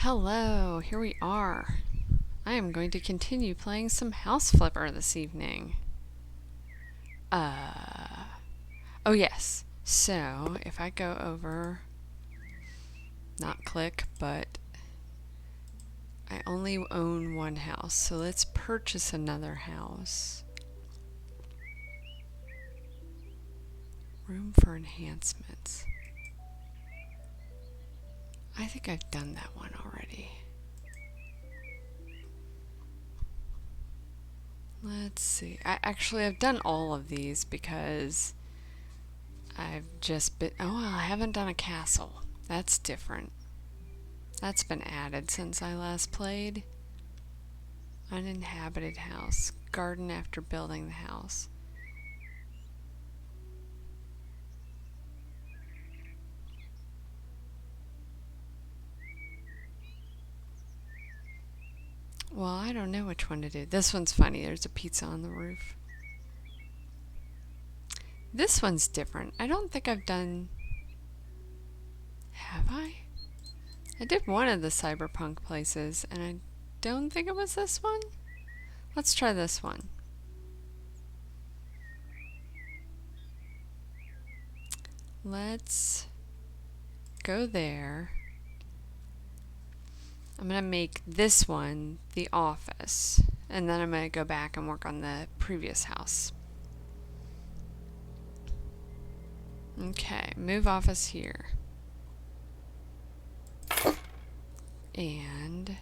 Hello, here we are. I am going to continue playing some House Flipper this evening. Oh yes. So, if I go over, not click, but I only own one house, so let's purchase another house. Room for enhancements. I think I've done that one already. Let's see. I've done all of these because I've just been... Oh, well, I haven't done a castle. That's different. That's been added since I last played. Uninhabited house. Garden after building the house. Well, I don't know which one to do. This one's funny. There's a pizza on the roof. This one's different. I don't think I've done... Have I? I did one of the cyberpunk places, and I don't think it was this one. Let's try this one. Let's go there. I'm going to make this one the office, and then I'm going to go back and work on the previous house. Okay, move office here. And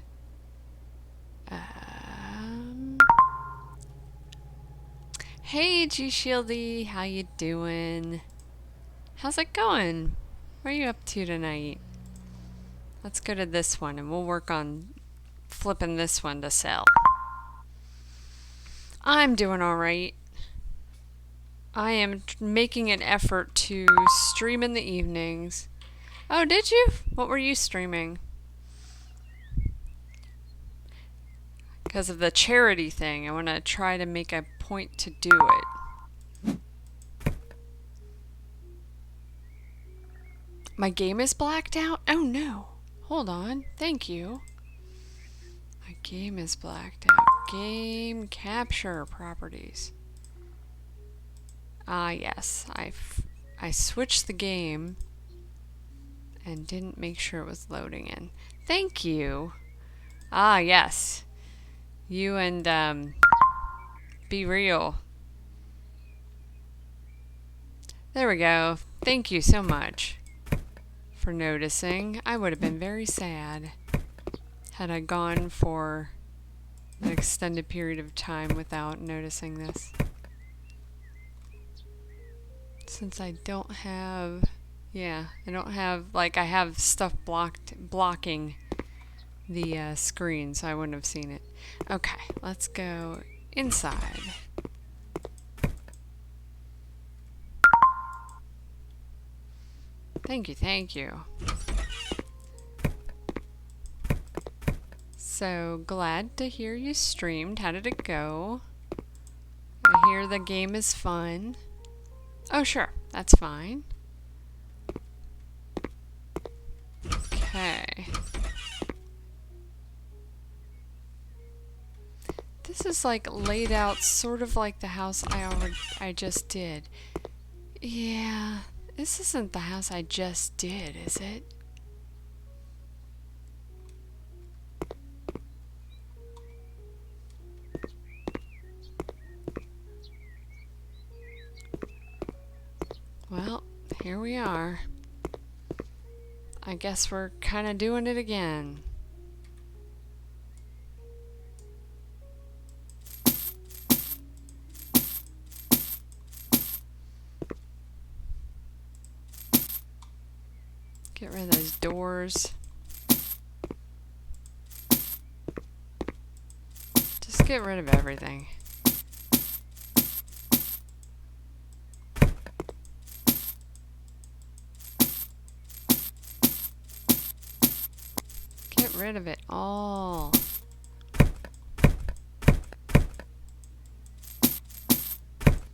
hey G Shieldy, how you doing? How's it going? What are you up to tonight? Let's go to this one and we'll work on flipping this one to sell. I'm doing alright. I am making an effort to stream in the evenings. Oh, did you? What were you streaming? Because of the charity thing, I want to try to make a point to do it. My game is blacked out? Oh no. Hold on. Thank you. My game is blacked out. Game capture properties. Ah, yes. I switched the game and didn't make sure it was loading in. Thank you. Ah, yes. You and, Be Real. There we go. Thank you so much for noticing. I would have been very sad had I gone for an extended period of time without noticing this. Since I don't have... Yeah, I don't have... Like, I have stuff blocking the screen, so I wouldn't have seen it. Okay, let's go inside. Thank you, thank you. So, glad to hear you streamed. How did it go? I hear the game is fun. Oh, sure, that's fine. Okay. This is like laid out sort of like the house I just did. Yeah, this isn't the house I just did, is it? Well, here we are. I guess we're kind of doing it again. Get rid of those doors. Just get rid of everything. Get rid of it all.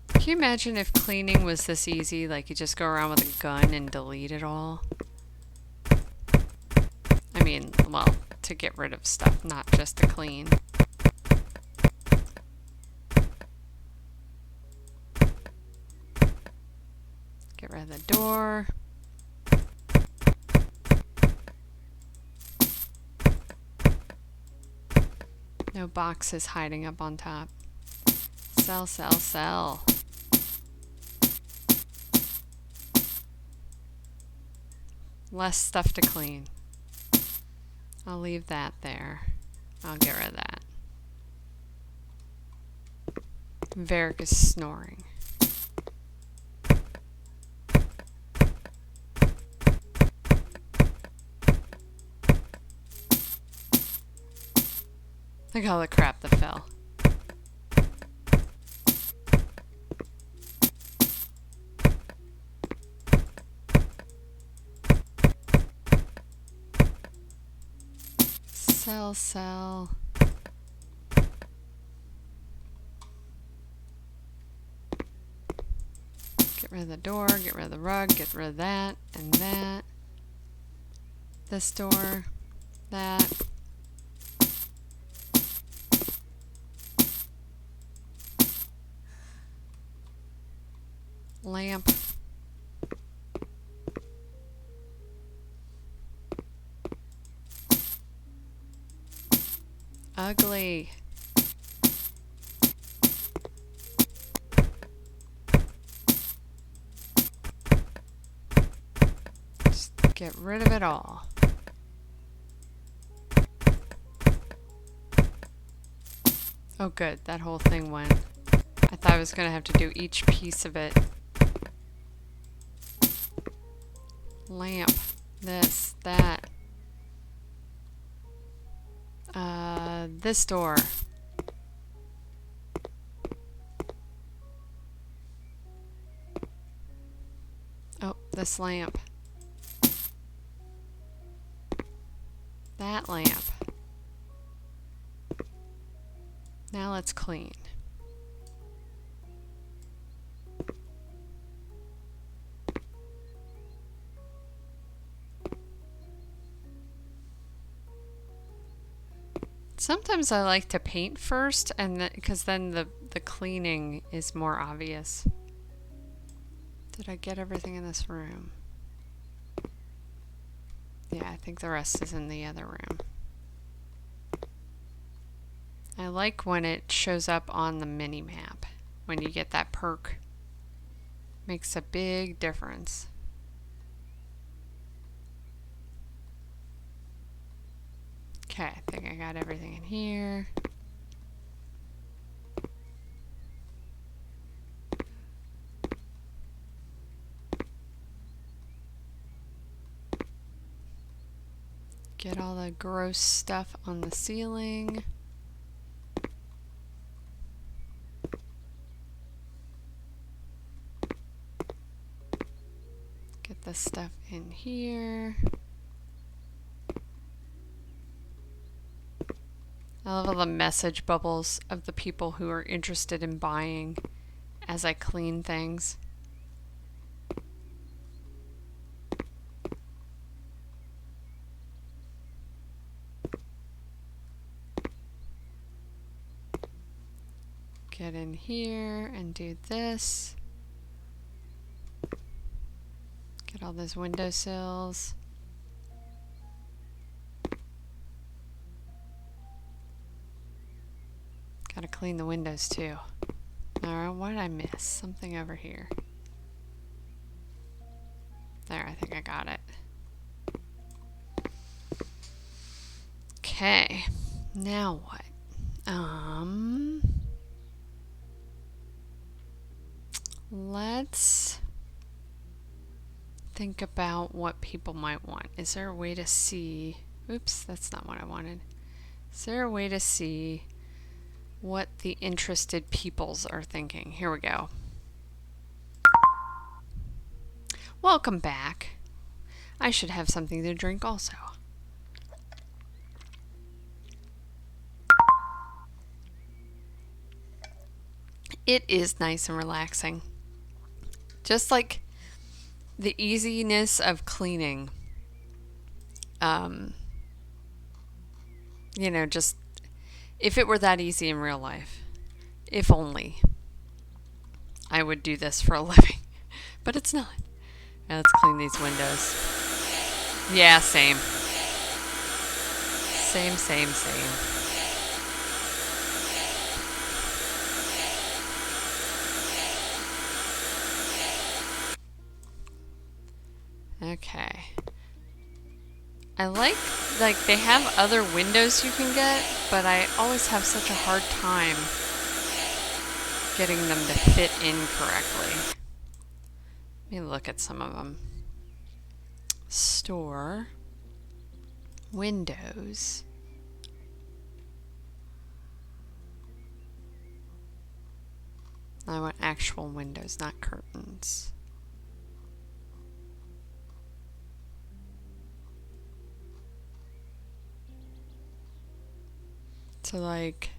Can you imagine if cleaning was this easy? Like you just go around with a gun and delete it all? I mean, well, to get rid of stuff, not just to clean. Get rid of the door. No boxes hiding up on top. Sell, sell, sell. Less stuff to clean. I'll leave that there. I'll get rid of that. Varric is snoring. Look at all the crap that fell. Sell, sell. Get rid of the door, get rid of the rug, get rid of that and that. This door, that. Lamp. Ugly. Just get rid of it all. Oh good, that whole thing went. I thought I was going to have to do each piece of it. Lamp. This, that. This door. Oh, this lamp. That lamp. Now let's clean. Sometimes I like to paint first, and because then the cleaning is more obvious. Did I get everything in this room? Yeah, I think the rest is in the other room. I like when it shows up on the mini map. When you get that perk. Makes a big difference. Okay, I think I got everything in here. Get all the gross stuff on the ceiling. Get this stuff in here. I love all the message bubbles of the people who are interested in buying as I clean things. Get in here and do this. Get all those windowsills. Gotta clean the windows too. Alright, what did I miss? Something over here. There, I think I got it. Okay, now what? Let's think about what people might want. Is there a way to see... Oops, that's not what I wanted. Is there a way to see what the interested peoples are thinking? Here we go. Welcome back. I should have something to drink also. It is nice and relaxing. Just like the easiness of cleaning You know, just if it were that easy in real life. If only I would do this for a living. But it's not. Now let's clean these windows. Yeah, same. Same. Okay. I like they have other windows you can get, but I always have such a hard time getting them to fit in correctly. Let me look at some of them. Store. Windows. I want actual windows, not curtains. So like,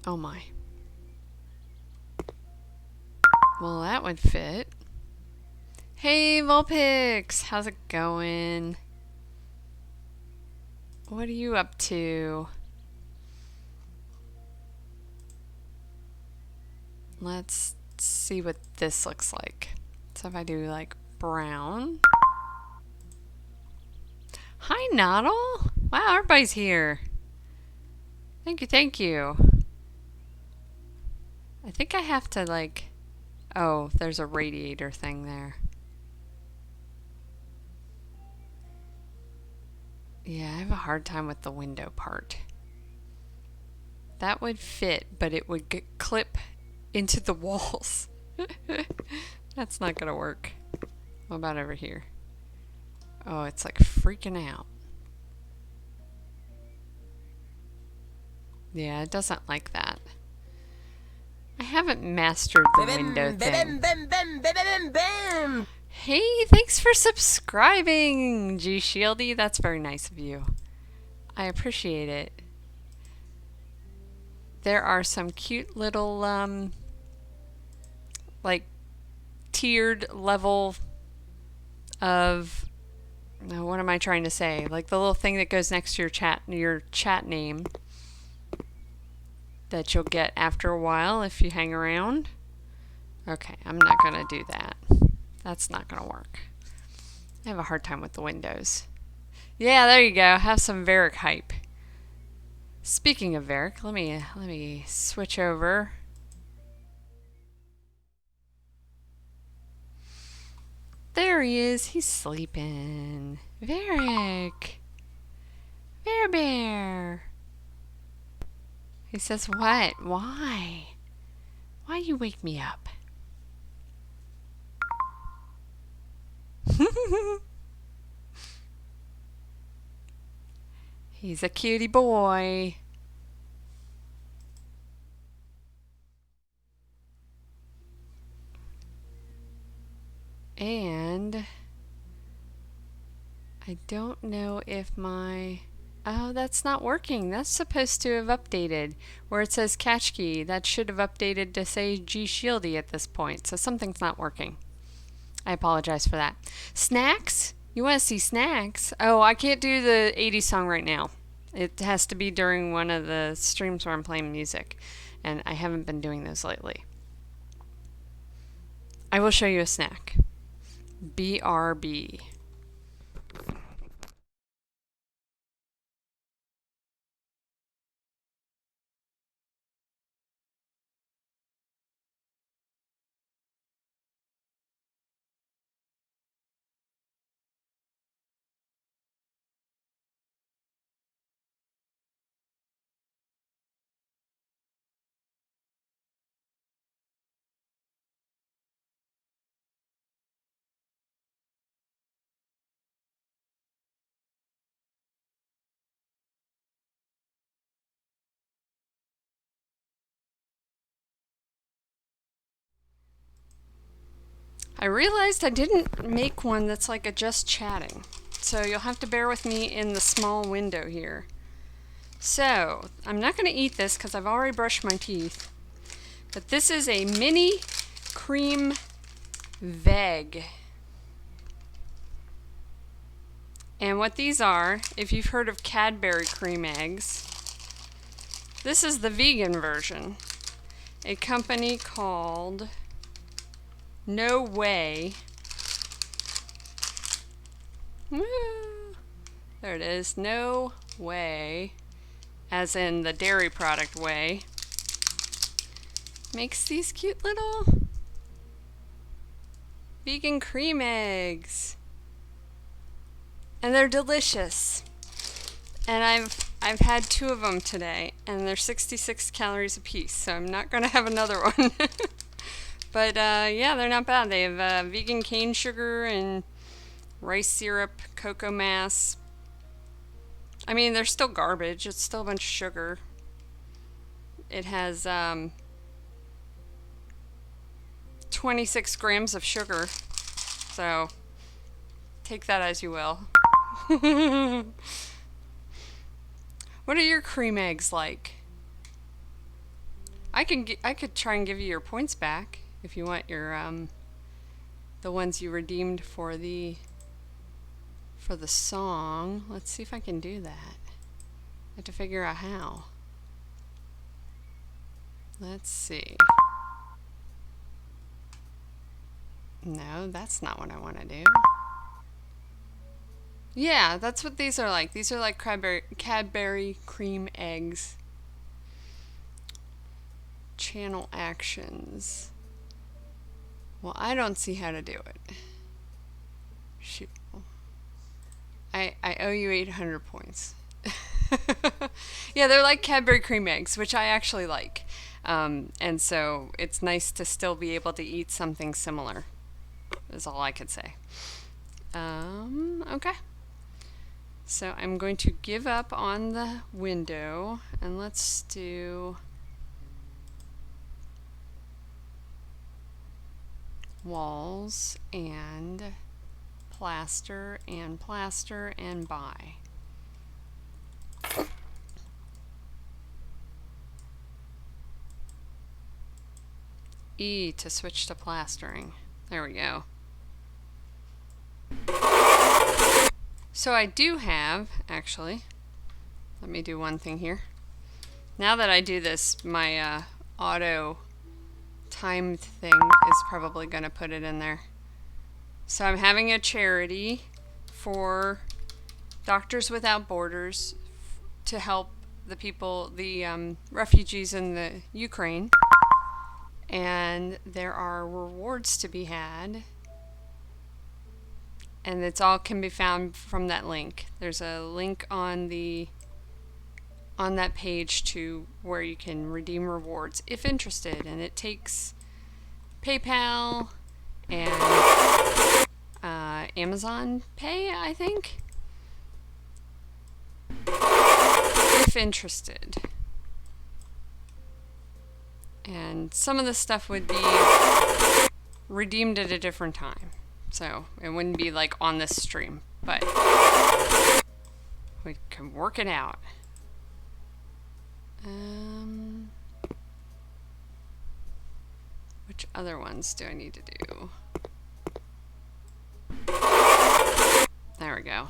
oh my. Well, that would fit. Hey, Vulpix! How's it going? What are you up to? Let's see what this looks like. So if I do like brown. Hi, Noddle! Wow, everybody's here. Thank you. I think I have to like, oh, there's a radiator thing there. Yeah, I have a hard time with the window part. That would fit, but it would clip into the walls. That's not gonna work. What about over here? Oh, it's like freaking out. Yeah, it doesn't like that. I haven't mastered the window thing. Hey, thanks for subscribing, G Shieldy. That's very nice of you. I appreciate it. There are some cute little, like, tiered level of, no, what am I trying to say? Like the little thing that goes next to your chat name that you'll get after a while if you hang around. Okay, I'm not gonna do that. That's not gonna work. I have a hard time with the windows. Yeah, there you go. Have some Varric hype. Speaking of Varric, let me switch over. There he is. He's sleeping. Varric. Bear. He says, what? Why? Why you wake me up? He's a cutie boy. And I don't know if my... Oh, that's not working. That's supposed to have updated. Where it says catch key, that should have updated to say G Shieldy at this point. So something's not working. I apologize for that. Snacks? You want to see snacks? Oh, I can't do the 80s song right now. It has to be during one of the streams where I'm playing music. And I haven't been doing those lately. I will show you a snack. BRB. I realized I didn't make one that's like a just chatting. So you'll have to bear with me in the small window here. So, I'm not going to eat this because I've already brushed my teeth. But this is a mini cream veg. And what these are, if you've heard of Cadbury cream eggs, this is the vegan version. A company called No Way. Woo! There it is. No Way, as in the dairy product whey, makes these cute little vegan cream eggs. And they're delicious. And I've had 2 of them today, and they're 66 calories a piece, so I'm not going to have another one. But yeah, they're not bad. They have vegan cane sugar and rice syrup, cocoa mass. I mean, they're still garbage. It's still a bunch of sugar. It has 26 grams of sugar, so take that as you will. What are your cream eggs like? I could try and give you your points back if you want your the ones you redeemed for the song. Let's see if I can do that. I have to figure out how. Let's see. No, that's not what I want to do. Yeah, that's what these are like. These are like Cadbury cream eggs. Channel actions. Well, I don't see how to do it. Shoot. I owe you 800 points. Yeah, they're like Cadbury cream eggs, which I actually like. And so it's nice to still be able to eat something similar, is all I could say. Okay. So I'm going to give up on the window, and let's do walls and plaster and buy. E to switch to plastering. There we go. So I do have, actually, let me do one thing here. Now that I do this, my auto timed thing is probably going to put it in there. So I'm having a charity for Doctors Without Borders to help the people, the refugees in the Ukraine. And there are rewards to be had. And it's all can be found from that link. There's a link on that page to where you can redeem rewards if interested, and it takes PayPal and Amazon Pay, I think, if interested. And some of the stuff would be redeemed at a different time. So it wouldn't be like on this stream, but we can work it out. Which other ones do I need to do? There we go.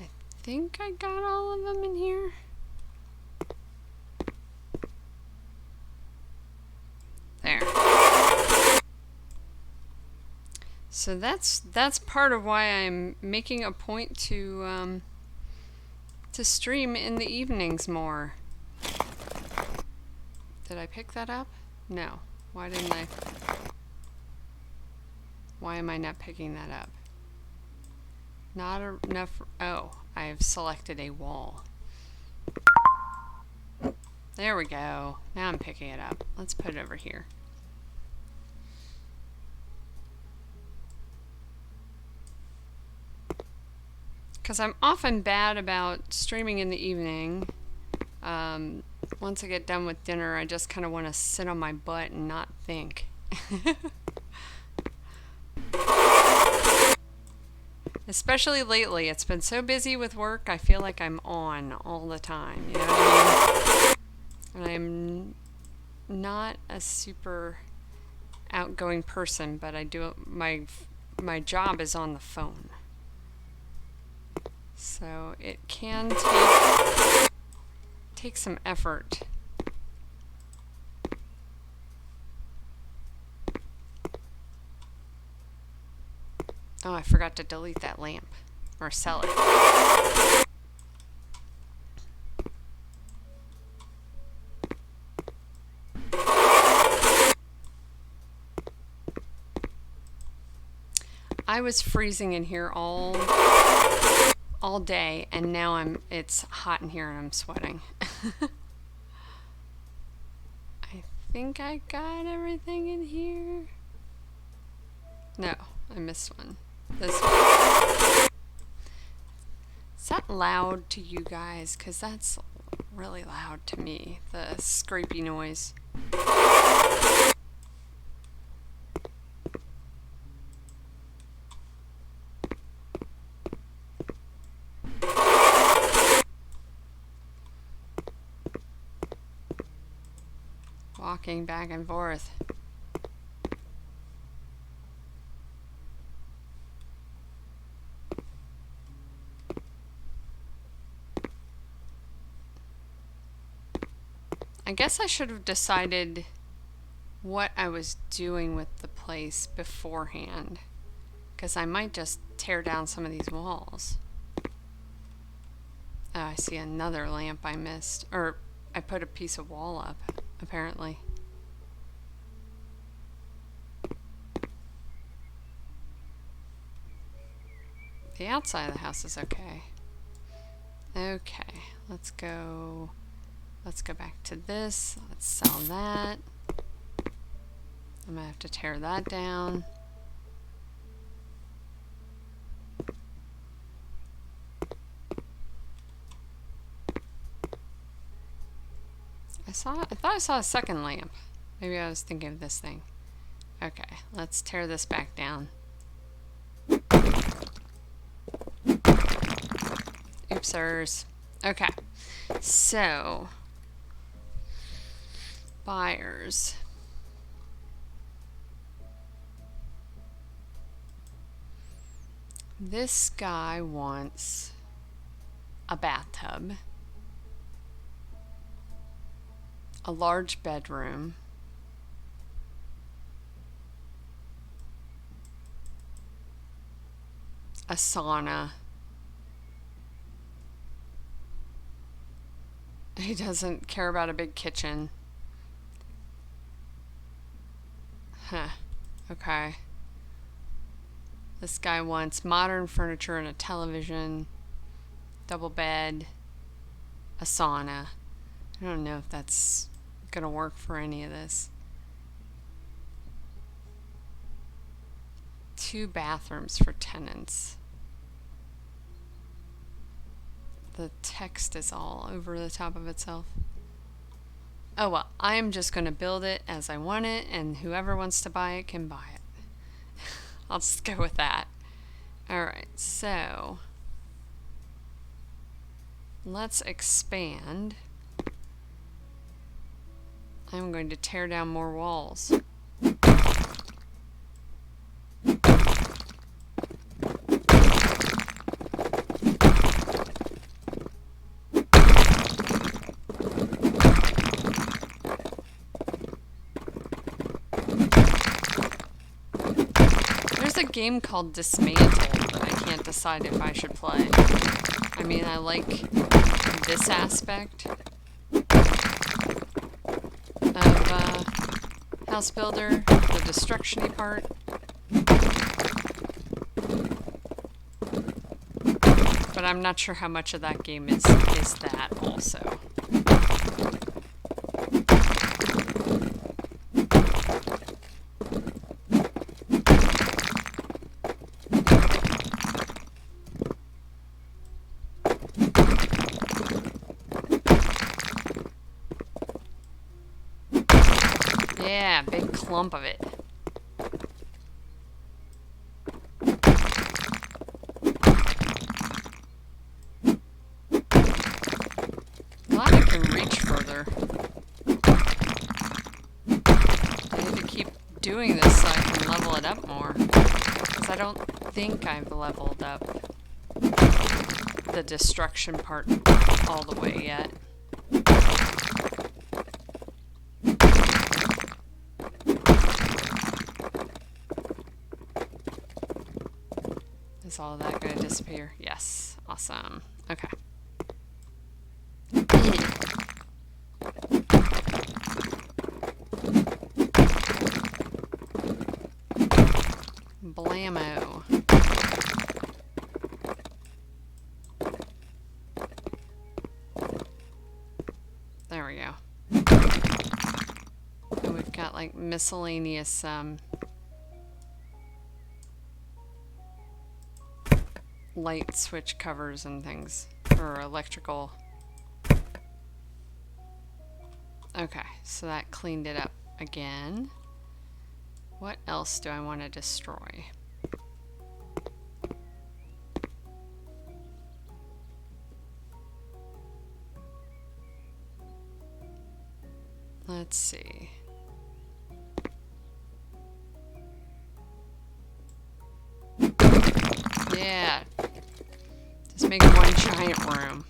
I think I got all of them in here. There. So that's part of why I'm making a point to stream in the evenings more. Did I pick that up? No. Why didn't I? Why am I not picking that up? Not enough. Oh, I've selected a wall. There we go. Now I'm picking it up. Let's put it over here. Because I'm often bad about streaming in the evening. Once I get done with dinner, I just kind of want to sit on my butt and not think. Especially lately. It's been so busy with work, I feel like I'm on all the time. You know what I mean? And I'm not a super outgoing person, but I do my my job is on the phone. So it can take some effort. Oh, I forgot to delete that lamp or sell it. I was freezing in here all day, and now it's hot in here and I'm sweating. I think I got everything in here. No, I missed one. This one. Is that loud to you guys? Because that's really loud to me, the scrapey noise. Walking back and forth. I guess I should have decided what I was doing with the place beforehand, because I might just tear down some of these walls. Oh, I see another lamp I missed, or I put a piece of wall up, apparently. The outside of the house is okay. Okay, let's go back to this. Let's sell that. I'm gonna have to tear that down. I thought I saw a second lamp. Maybe I was thinking of this thing. Okay, let's tear this back down. Oopsers. Okay, so buyers. This guy wants a bathtub, a large bedroom, a sauna. He doesn't care about a big kitchen. Huh. Okay. This guy wants modern furniture and a television, double bed, a sauna. I don't know if that's gonna work for any of this. 2 bathrooms for tenants. The text is all over the top of itself. Oh well, I'm just gonna build it as I want it, and whoever wants to buy it can buy it. I'll just go with that. Alright, so let's expand. I'm going to tear down more walls. Game called Dismantled that I can't decide if I should play. I mean, I like this aspect of House Builder, the destruction-y part. But I'm not sure how much of that game is that also. Yeah, big clump of it. Glad I can reach further. I need to keep doing this so I can level it up more. Because I don't think I've leveled up the destruction part all the way yet. Is all of that going to disappear? Yes. Awesome. Okay. Blammo. There we go. And we've got like miscellaneous light switch covers and things for electrical. Okay, so that cleaned it up again. What else do I want to destroy? Let's see. Yeah. Just make it one giant room.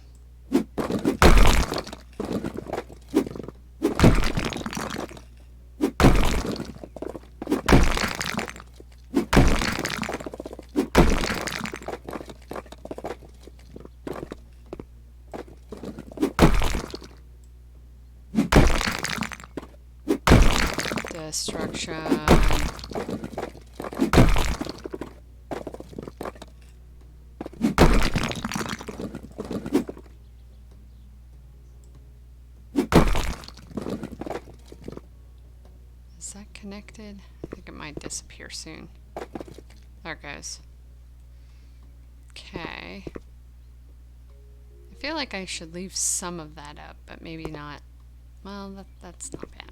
Destruction. Is that connected? I think it might disappear soon. There it goes. Okay. I feel like I should leave some of that up, but maybe not. Well, that's not bad.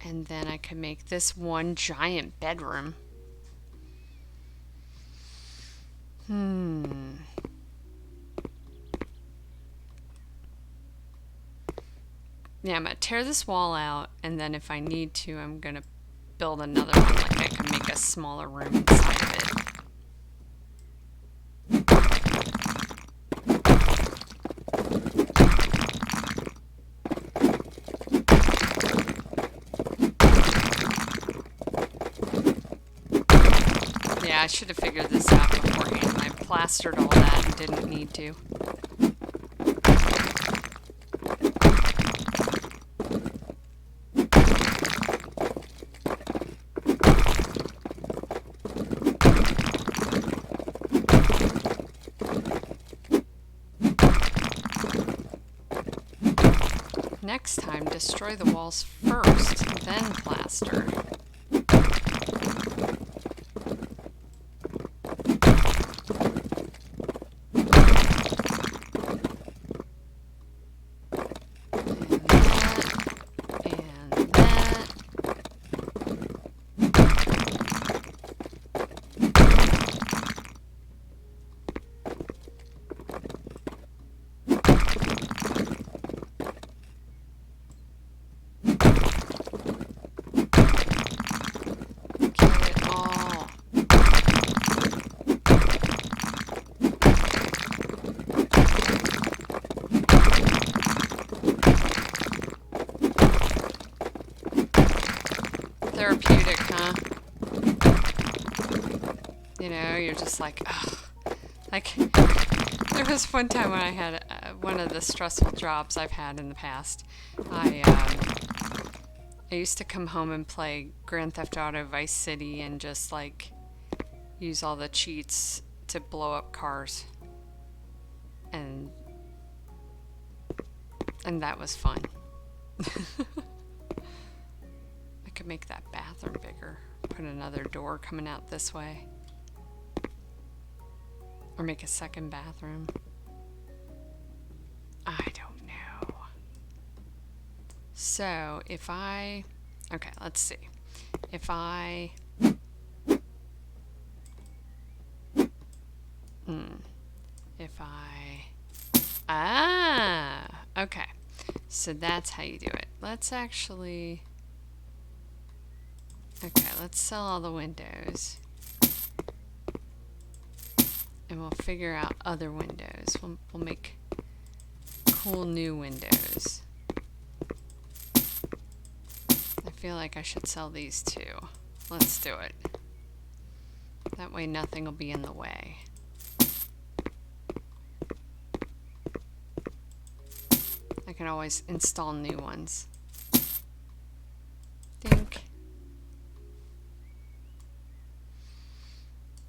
And then I could make this one giant bedroom. Yeah, I'm going to tear this wall out, and then if I need to, I'm going to build another one. Like I can make a smaller room inside of it. Yeah, I should have figured this out beforehand. I plastered all that and didn't need to. Next time, destroy the walls first, then plaster. Therapeutic, huh? You know, you're just like, ugh. Like, there was one time when I had one of the stressful jobs I've had in the past. I used to come home and play Grand Theft Auto Vice City and just like use all the cheats to blow up cars. And that was fun. I could make that bathroom bigger. Put another door coming out this way. Or make a second bathroom. I don't know. So if I... Okay, let's see. If I... If I... Ah! Okay. So that's how you do it. Let's actually... Okay, let's sell all the windows. and we'll figure out other windows. We'll make cool new windows. I feel like I should sell these too. Let's do it. That way nothing will be in the way. I can always install new ones. Dink.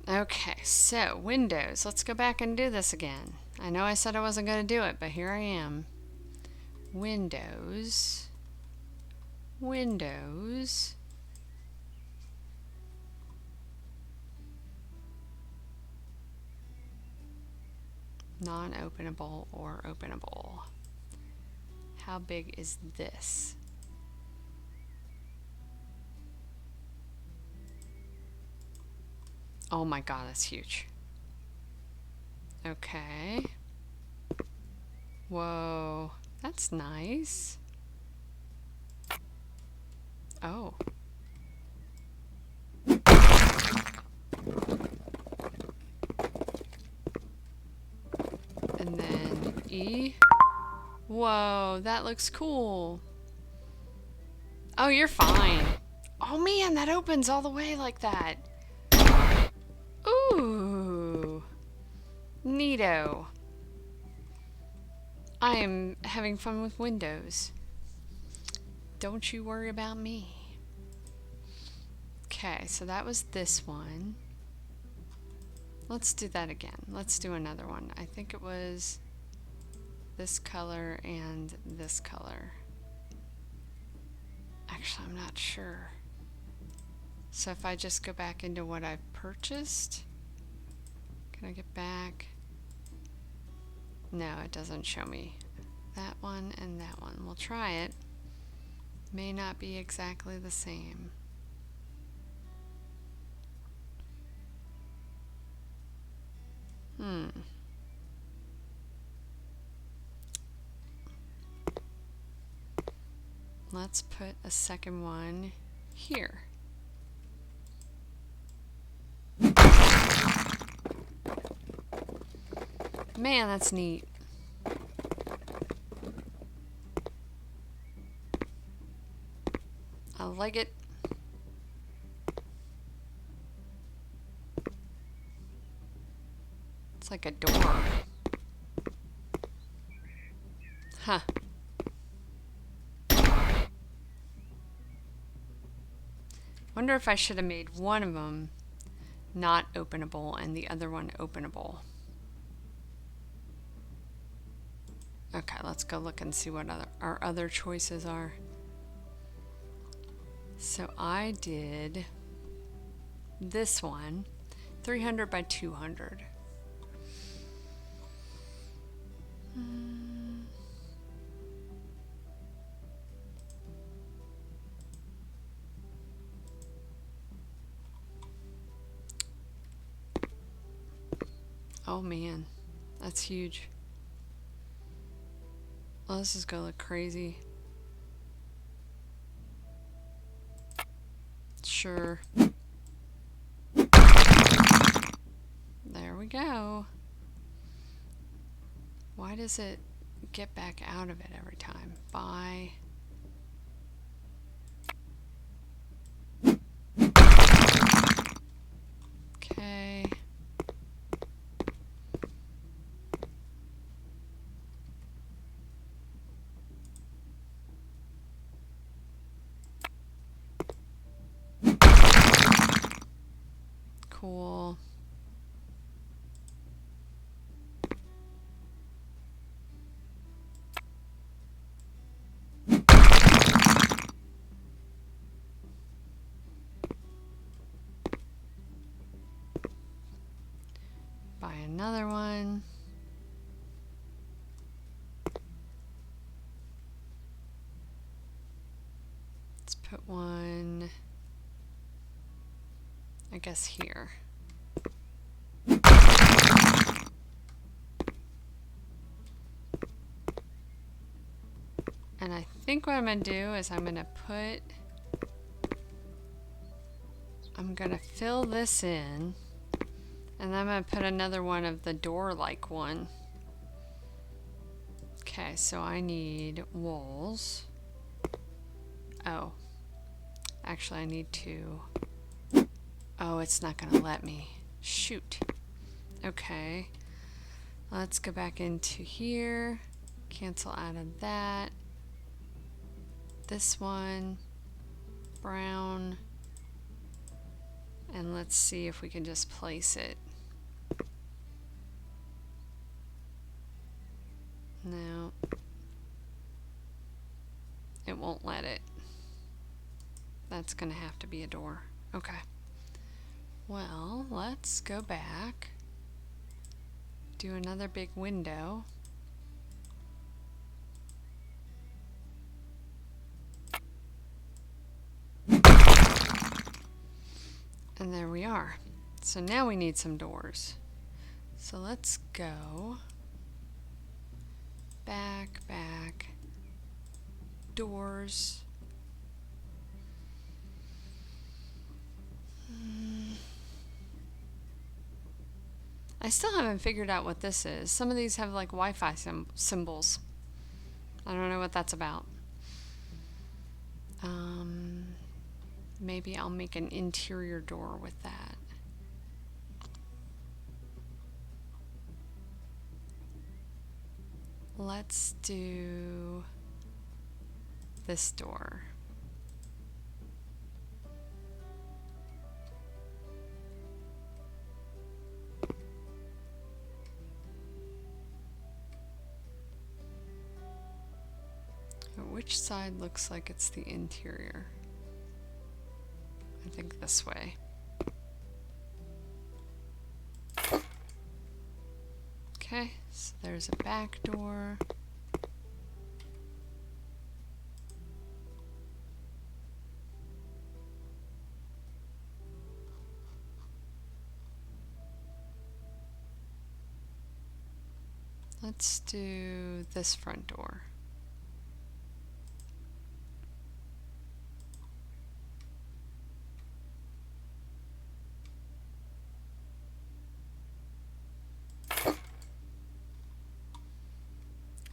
Okay, so windows. Let's go back and do this again. I know I said I wasn't going to do it, but here I am. Windows. Windows. Non-openable or openable. How big is this? Oh my god, that's huge. Okay. Whoa, that's nice. Oh. And then E. Whoa, that looks cool. Oh, you're fine. Oh man, that opens all the way like that. Ooh. Neato. I am having fun with windows. Don't you worry about me. Okay, so that was this one. Let's do that again. Let's do another one. I think it was this color and this color. Actually, I'm not sure. So if I just go back into what I've purchased, can I get back? No, it doesn't show me that one and that one. We'll try it. May not be exactly the same. Let's put a second one here. Man, that's neat. I like it. It's like a door. Huh. Wonder if I should have made one of them not openable and the other one openable. Okay, let's go look and see what our other choices are. So I did this one, 300 by 200. Oh man, that's huge. Oh, this is gonna look crazy. Sure. There we go. Why does it get back out of it every time? Buy. Okay. Cool. Buy another one. Let's put one, I guess, here. And I think what I'm going to do is I'm going to fill this in And then I'm going to put another one of the door-like one. Okay, so I need walls. Oh. Actually, I need to... Oh, it's not going to let me. Shoot. Okay. Let's go back into here. Cancel out of that. This one. Brown. And let's see if we can just place it. No. It won't let it. That's going to have to be a door. Okay. Well, let's go back. Do another big window. And there we are. So now we need some doors. So let's go back, doors. I still haven't figured out what this is. Some of these have like Wi-Fi symbols. I don't know what that's about. Maybe I'll make an interior door with that. Let's do this door. Which side looks like it's the interior? I think this way. Okay, so there's a back door. Let's do this front door.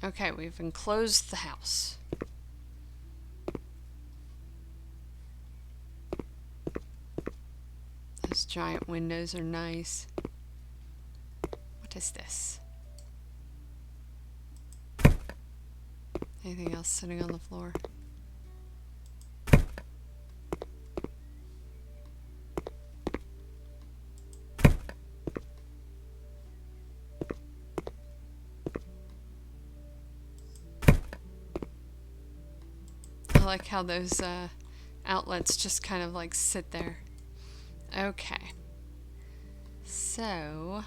Okay, we've enclosed the house. Those giant windows are nice. What is this? Anything else sitting on the floor? I like how those outlets just kind of like sit there. Okay. So...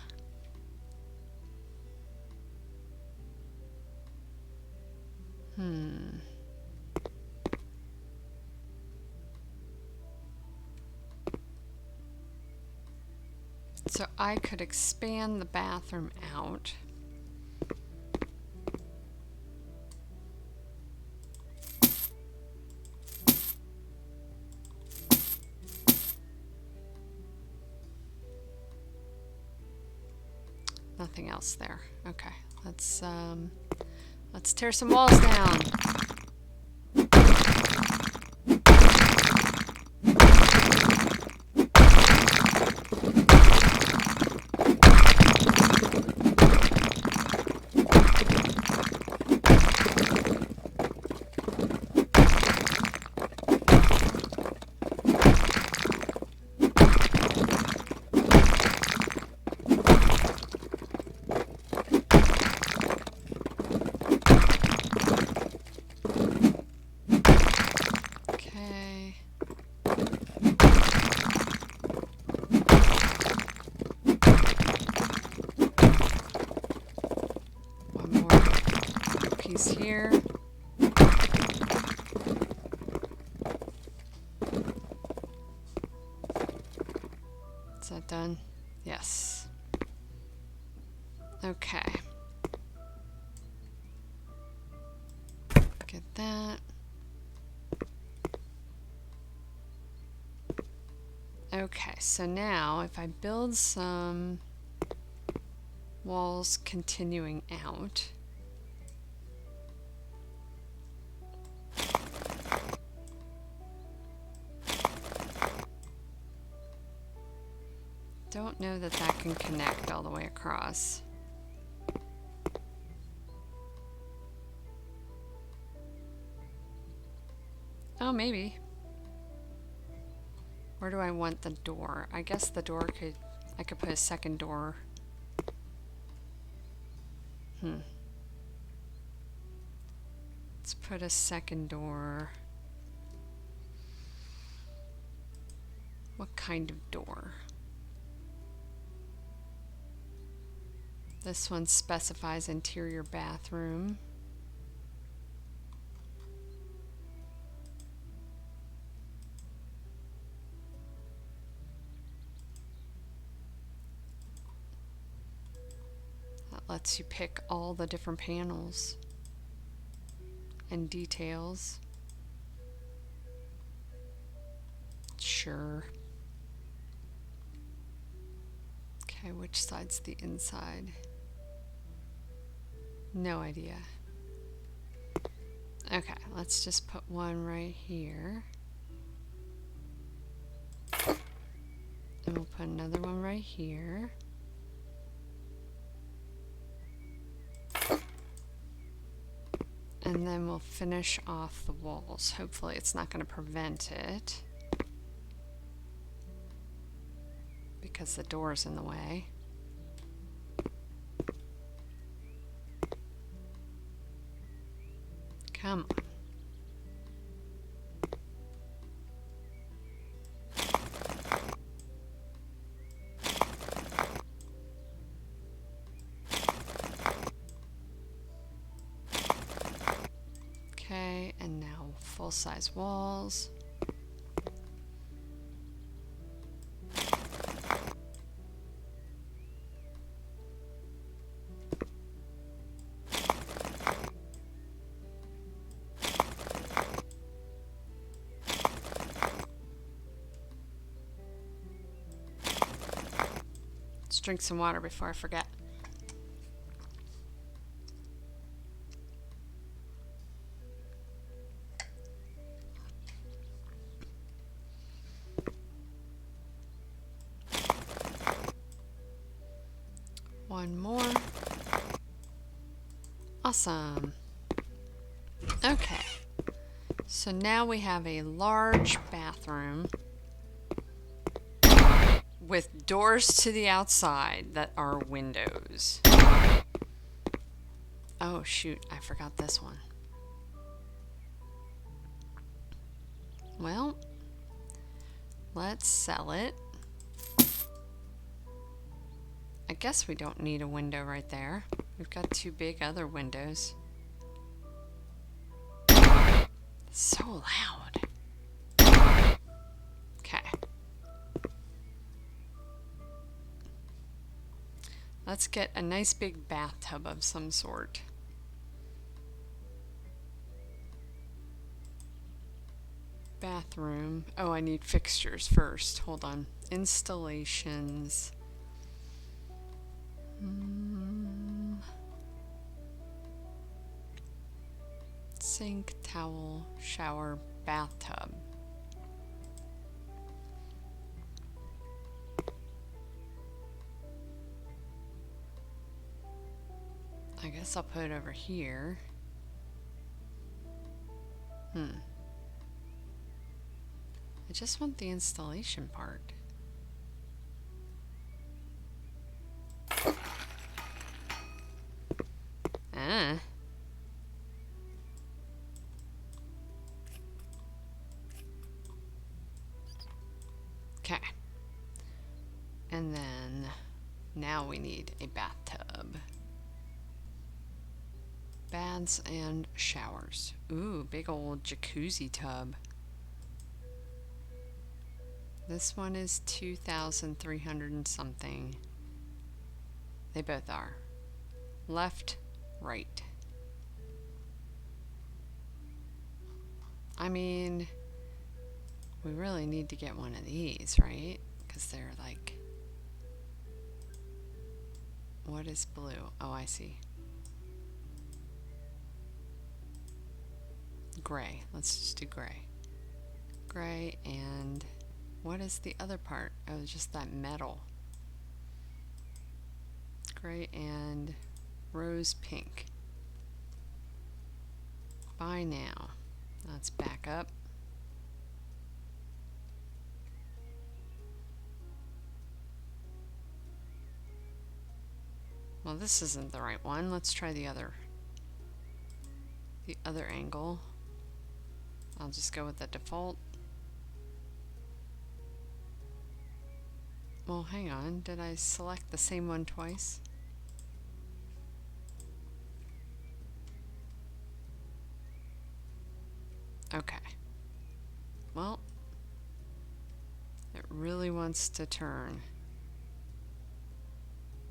So I could expand the bathroom out. Nothing else there. Okay, let's tear some walls down. Here. Is that done? Yes. Okay. Get that. Okay, so now if I build some walls continuing out. Don't know that that can connect all the way across. Oh, maybe. Where do I want the door? I guess the door I could put a second door. Let's put a second door. What kind of door? This one specifies interior bathroom. That lets you pick all the different panels and details. Sure. Okay, which side's the inside? No idea. Okay, let's just put one right here. And we'll put another one right here. And then we'll finish off the walls. Hopefully it's not going to prevent it, because the door's in the way. Come on. Okay, and now full-size walls. Let's drink some water before I forget. One more. Awesome. Okay. So now we have a large bathroom with doors to the outside that are windows. Oh shoot, I forgot this one. Well, let's sell it. I guess we don't need a window right there. We've got two big other windows. So loud. Okay. Let's get a nice big bathtub of some sort. Bathroom. Oh, I need fixtures first. Hold on. Installations. Sink, towel, shower, bathtub. I guess I'll put it over here. I just want the installation part. Okay. And then now we need a bathtub. Baths and showers. Ooh, big old jacuzzi tub. This one is 2,300 and something. They both are. Left, right. I mean, we really need to get one of these, right? Because they're like What is blue? Oh, I see. Gray. Let's just do gray. Gray, and what is the other part? Oh, just that metal. Gray and rose pink. Buy now. Let's back up. Well, this isn't the right one. Let's try the other angle. I'll just go with the default. Well, hang on. Did I select the same one twice? Okay. Well, it really wants to turn.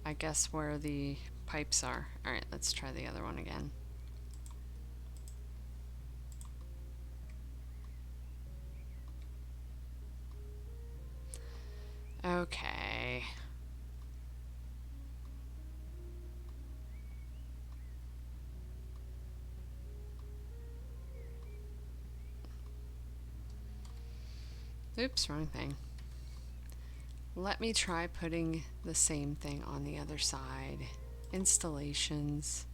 I guess where the pipes are. Alright, let's try the other one again. Okay. Oops, wrong thing. Let me try putting the same thing on the other side. Installations.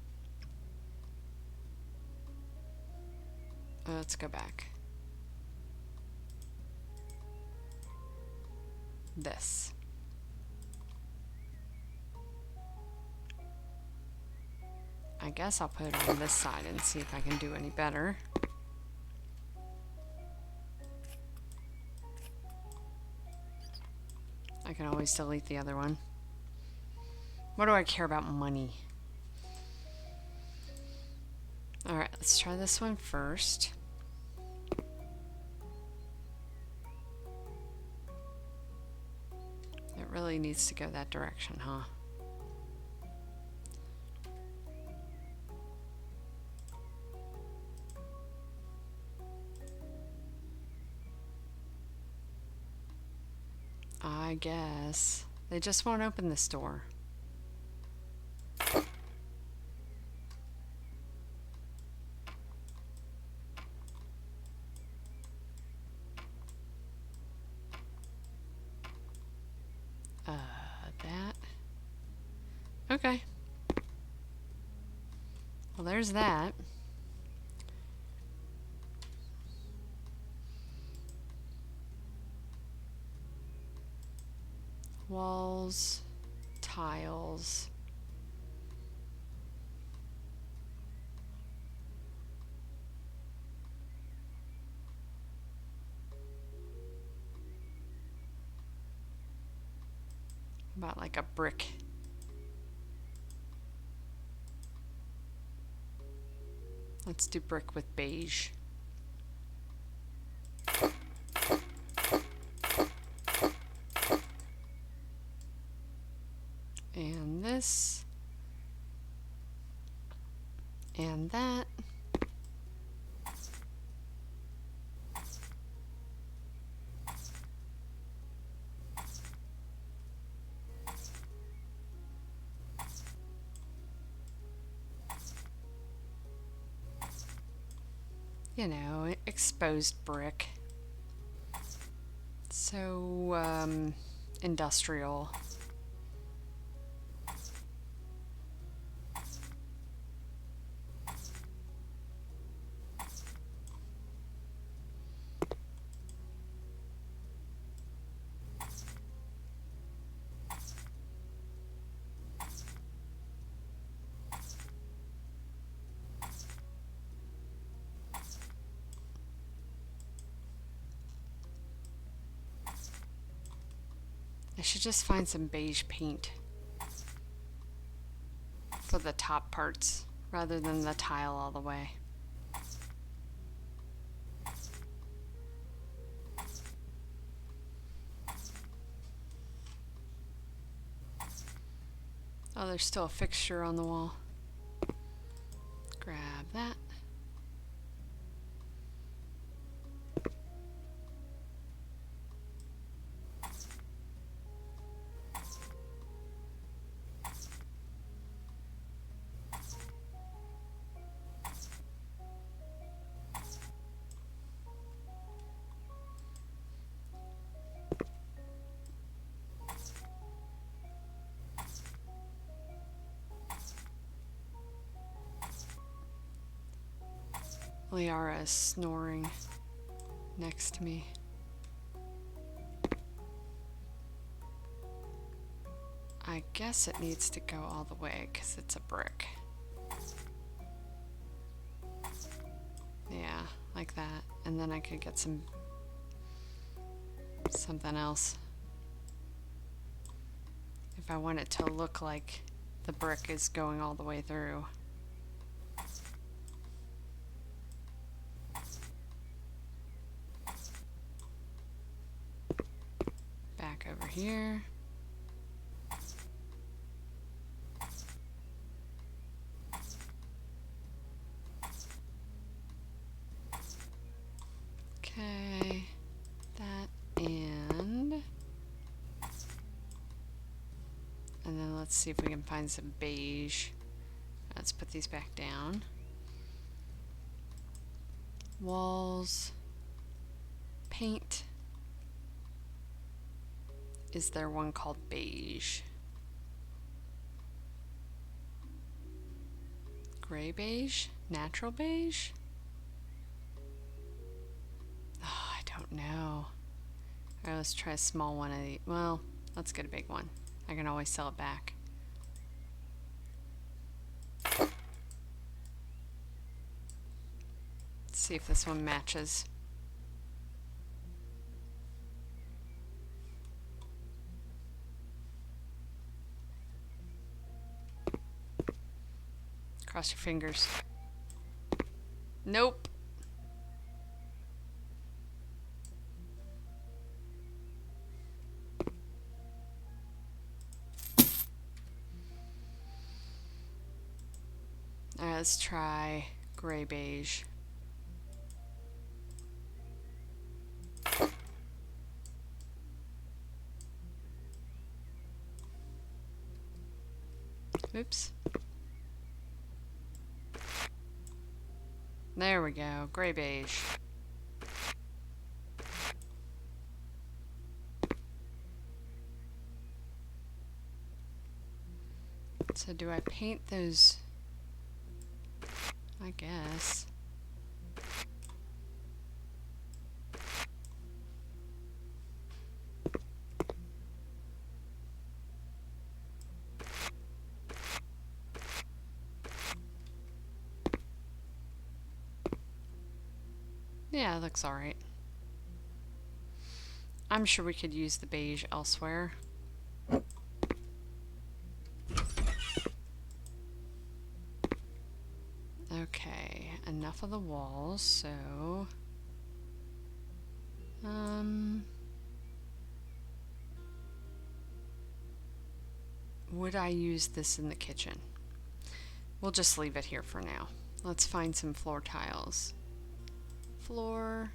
Let's go back. This. I guess I'll put it on this side and see if I can do any better. I can always delete the other one. What do I care about money? Alright, let's try this one first. It really needs to go that direction, huh? I guess. They just won't open this door. That. Okay. Well, there's that. Walls, tiles. About like a brick. Let's do brick with beige. And this. And that. You know, exposed brick. So, industrial. I should just find some beige paint for the top parts rather than the tile all the way. Oh, there's still a fixture on the wall. Grab that. Liara is snoring next to me. I guess it needs to go all the way because it's a brick. Yeah, like that. And then I could get something else. If I want it to look like the brick is going all the way through. Back over here. Okay, that and then let's see if we can find some beige. Let's put these back down. Walls, paint. Is there one called beige? Gray beige? Natural beige? Oh, I don't know. Alright, let's try a small one of these. Well, let's get a big one. I can always sell it back. Let's see if this one matches. Cross your fingers. Nope. Alright, let's try gray beige. Oops. There we go, gray beige. So do I paint those? I guess. Yeah, it looks alright. I'm sure we could use the beige elsewhere. Okay, enough of the walls, so... would I use this in the kitchen? We'll just leave it here for now. Let's find some floor tiles. Floor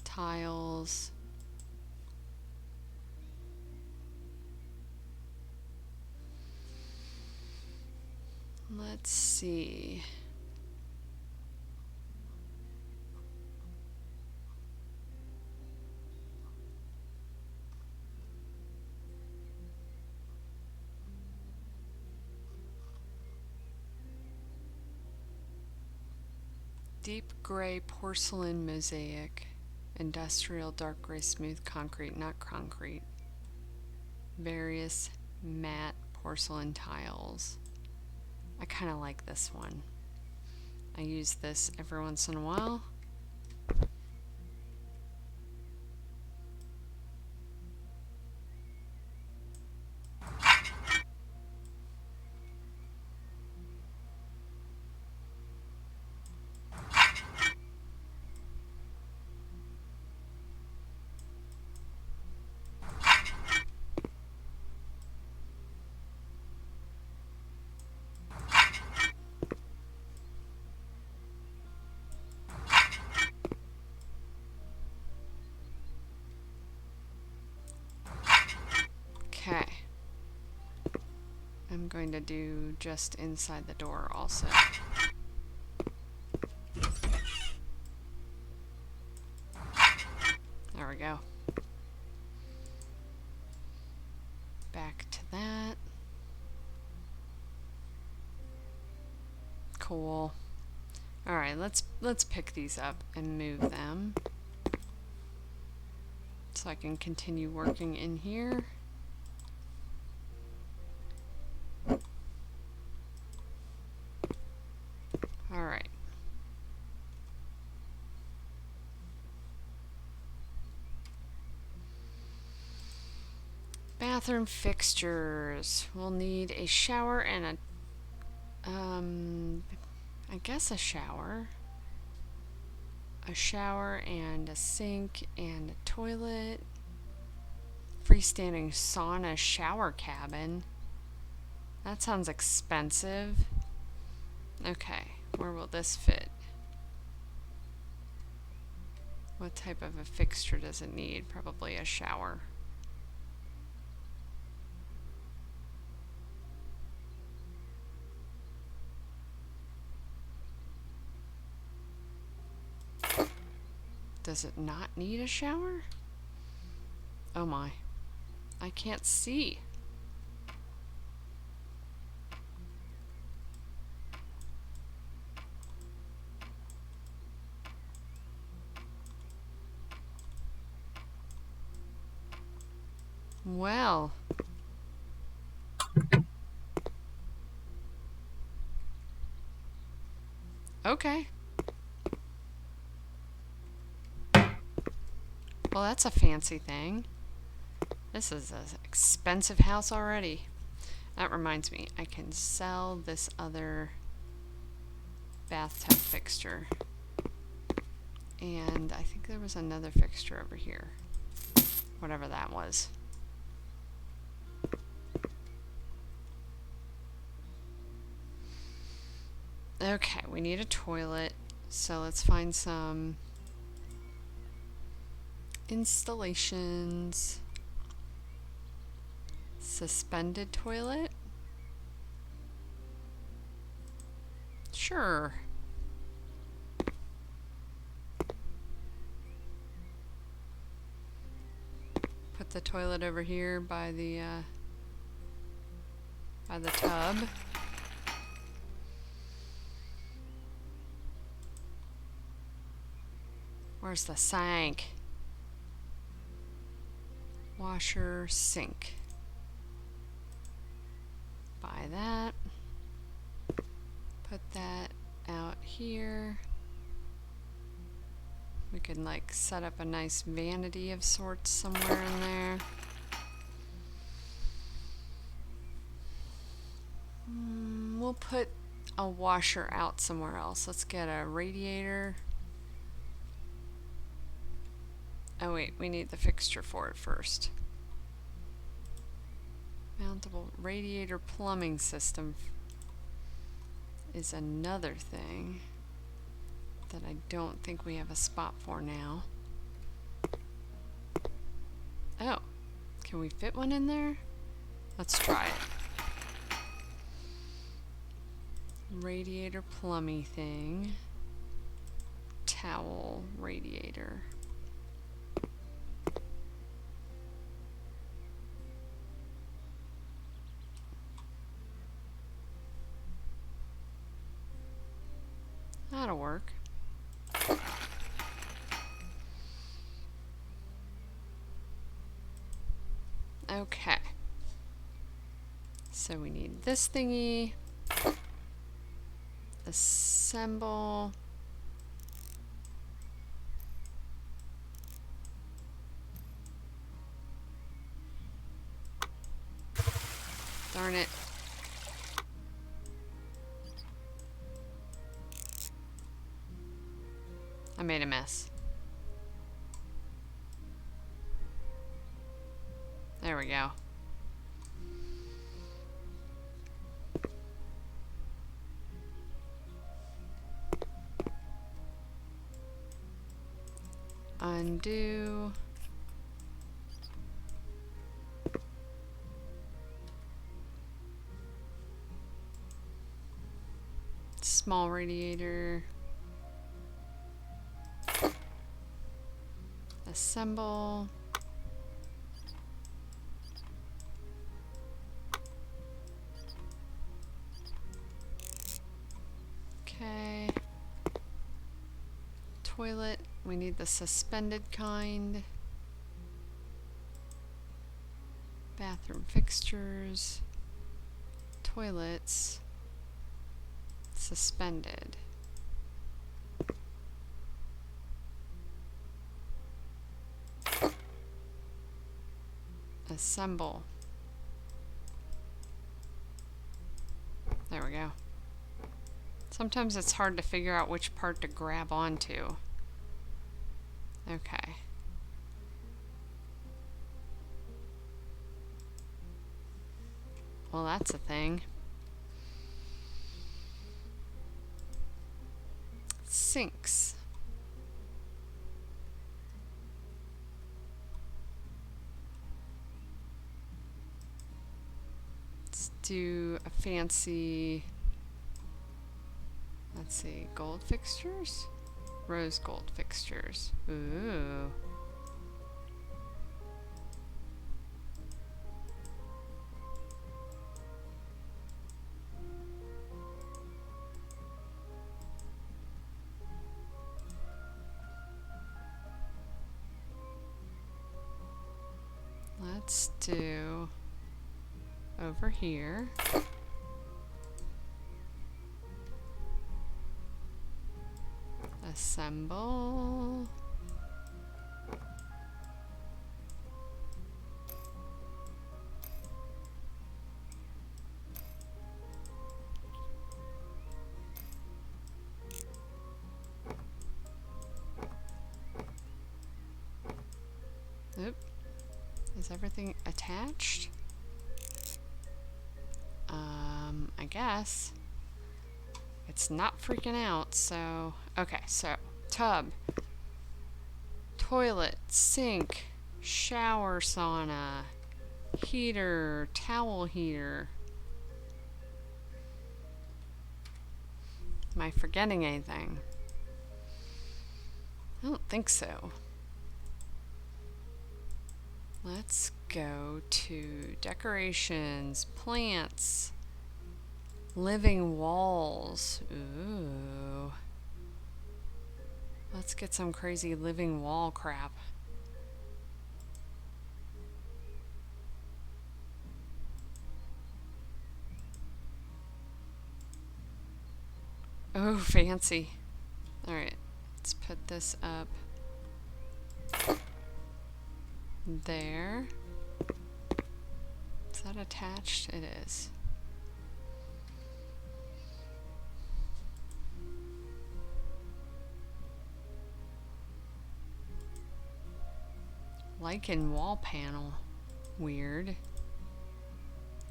tiles. Let's see. Deep gray porcelain mosaic. Industrial dark gray smooth concrete, not concrete. Various matte porcelain tiles. I kind of like this one. I use this every once in a while. Okay. I'm going to do just inside the door also. There we go. Back to that. Cool. Alright, let's pick these up and move them. So I can continue working in here. Alright. Bathroom fixtures. We'll need a shower and a I guess a shower and a sink and a toilet, freestanding sauna shower cabin. That sounds expensive. Okay, where will this fit? What type of a fixture does it need? Probably a shower. Does it not need a shower? Oh my. I can't see. Well. Okay. Well, that's a fancy thing. This is an expensive house already. That reminds me, I can sell this other bathtub fixture. And I think there was another fixture over here. Whatever that was. Okay, we need a toilet. So let's find some installations. Suspended toilet? Sure. Put the toilet over here by the tub. Where's the sink? Washer, sink. Buy that. Put that out here. We can like set up a nice vanity of sorts somewhere in there. We'll put a washer out somewhere else. Let's get a radiator. Oh wait, we need the fixture for it first. Mountable radiator plumbing system is another thing that I don't think we have a spot for now. Oh, can we fit one in there? Let's try it. Radiator plumbing thing. Towel radiator. That'll work. Okay. So we need this thingy. Assemble. Darn it. I made a mess. There we go. Undo. Small radiator. Assemble. Okay. toilet. We need the suspended kind. Bathroom fixtures. Toilets. Suspended. Assemble. There we go. Sometimes it's hard to figure out which part to grab onto. Okay. Well, that's a thing. Sinks. Let's do a fancy, let's see, gold fixtures? Rose gold fixtures. Ooh. Let's do over here. Assemble. Oop. Is everything attached? I guess. It's not freaking out, so... Okay, so, tub, toilet, sink, shower sauna, heater, towel heater. Am I forgetting anything? I don't think so. Let's go to decorations, plants, living walls. Ooh. Let's get some crazy living wall crap. Oh, fancy. Alright, let's put this up there. Is that attached? It is. Lichen wall panel. Weird.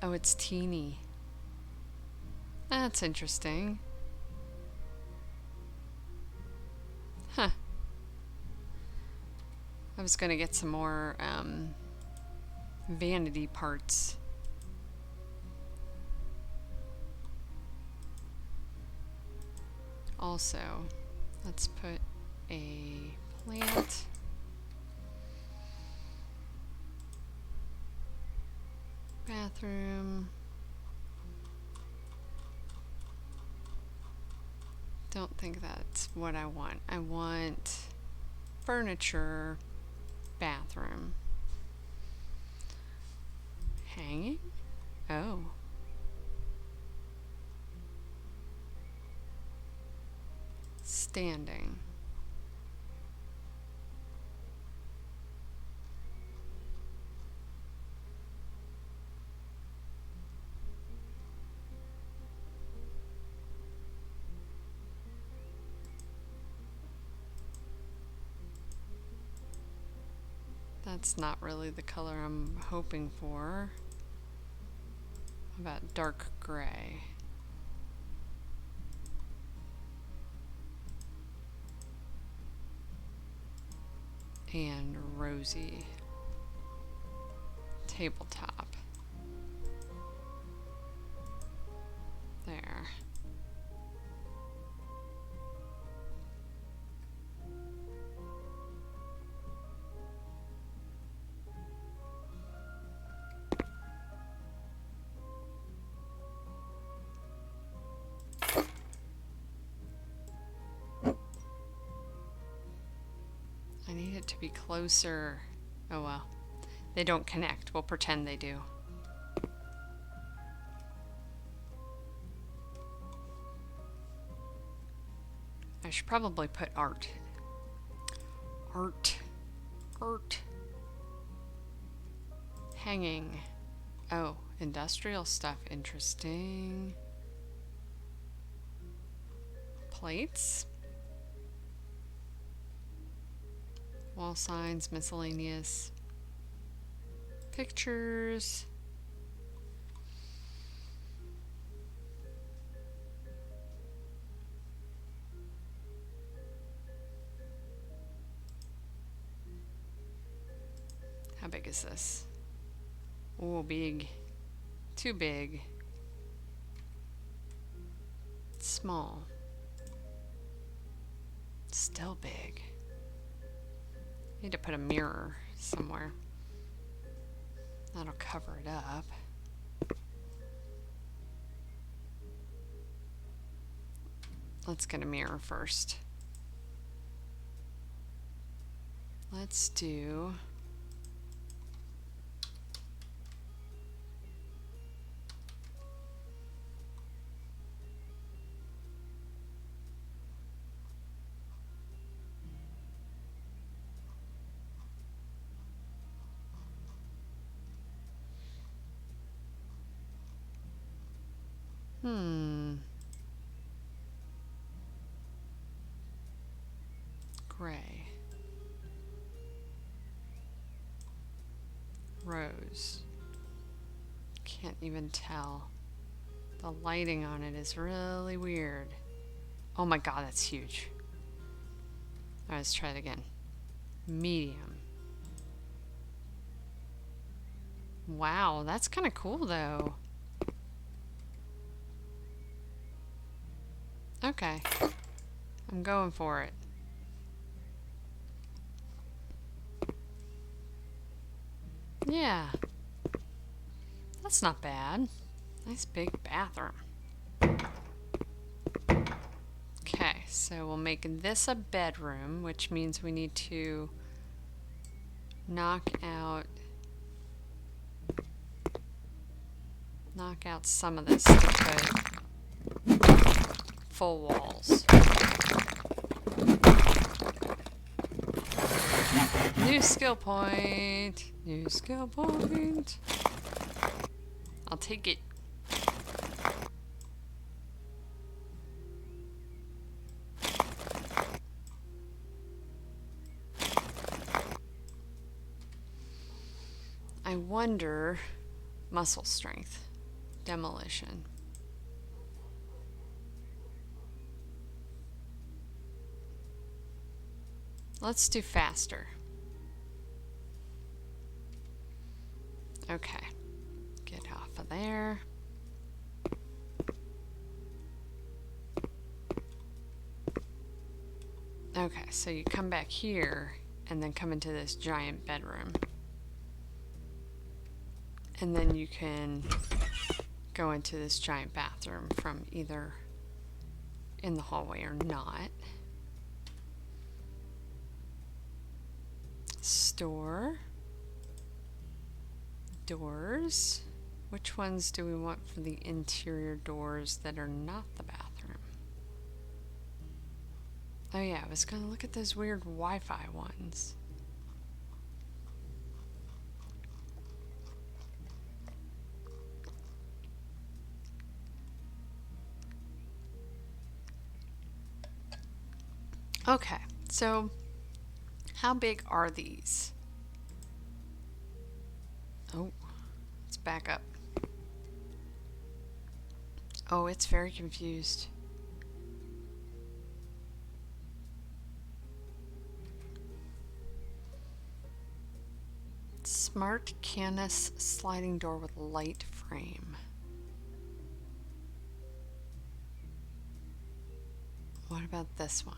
Oh, it's teeny. That's interesting. Huh. I was gonna get some more vanity parts. Also, let's put a plant. Bathroom. Don't think that's what I want. I want furniture, bathroom. Hanging? Oh. Standing. That's not really the color I'm hoping for. How about dark gray? And rosy. Tabletop. There. to be closer. Oh well. They don't connect. We'll pretend they do. I should probably put art. Art. Hanging. Oh, industrial stuff. Interesting. Plates. Wall signs, miscellaneous. Pictures. How big is this? Oh, big. Too big. Small. Still big. Need to put a mirror somewhere. That'll cover it up. Let's get a mirror first. Let's do... Gray. Rose. Can't even tell. The lighting on it is really weird. Oh my god, that's huge. Alright, let's try it again. Medium. Wow, that's kind of cool though. Okay. I'm going for it. Yeah. That's not bad. Nice big bathroom. Okay, so we'll make this a bedroom, which means we need to knock out some of this to put full walls. New skill point. New skill point. I'll take it. I wonder, muscle strength, demolition. Let's do faster. Okay, get off of there. Okay, so you come back here and then come into this giant bedroom. And then you can go into this giant bathroom from either in the hallway or not. Store. Doors. Which ones do we want for the interior doors that are not the bathroom? Oh yeah, I was going to look at those weird Wi-Fi ones. Okay, so how big are these? Oh, let's back up. Oh, it's very confused. Smart Canis sliding door with light frame. What about this one?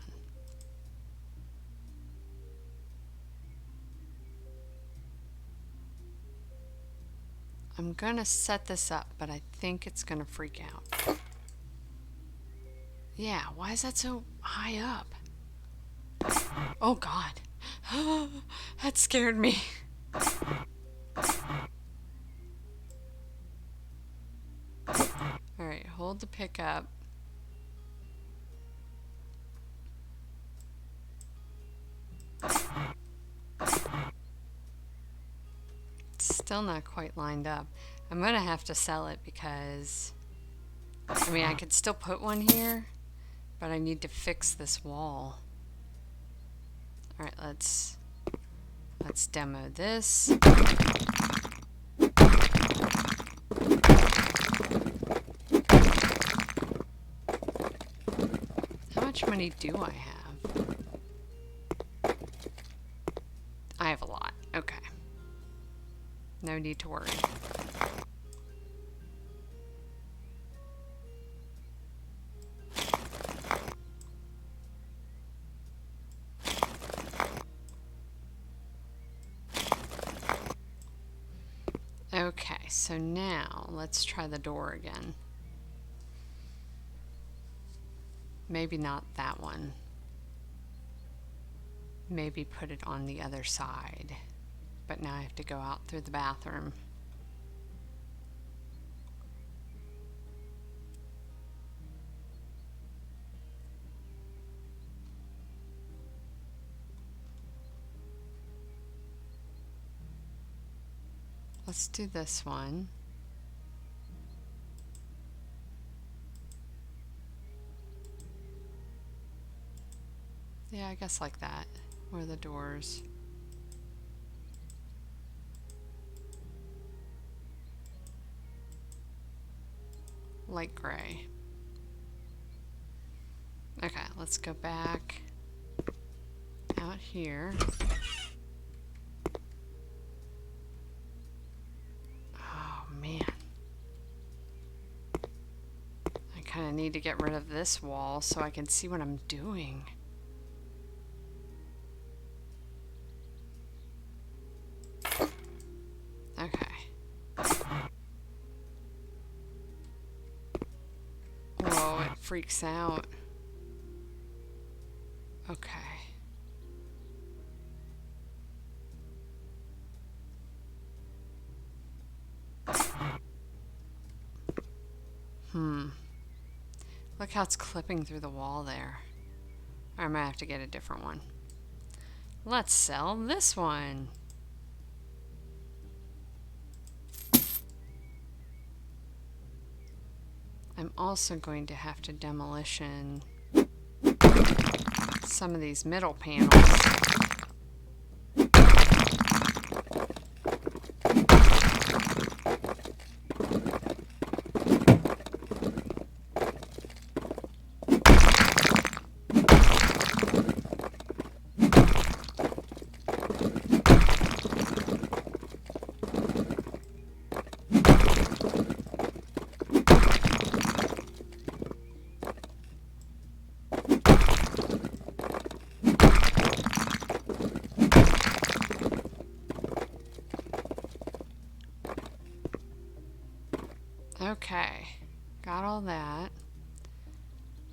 I'm gonna set this up, but I think it's gonna freak out. Yeah, why is that so high up? Oh god. That scared me. Alright, hold the pickup. It's still not quite lined up. I'm gonna have to sell it because, I mean, I could still put one here, but I need to fix this wall. Alright, let's demo this. How much money do I have? I have a lot. Okay. No need to worry. Okay, so now let's try the door again. Maybe not that one. Maybe put it on the other side. But now I have to go out through the bathroom. Let's do this one. Yeah, I guess like that. Where are the doors? Light gray. Okay, let's go back out here. Oh man. I kind of need to get rid of this wall so I can see what I'm doing. Okay. Whoa, it freaks out. Okay. Look how it's clipping through the wall there. I might have to get a different one. Let's sell this one. I'm also going to have to demolition some of these middle panels. Okay, got all that.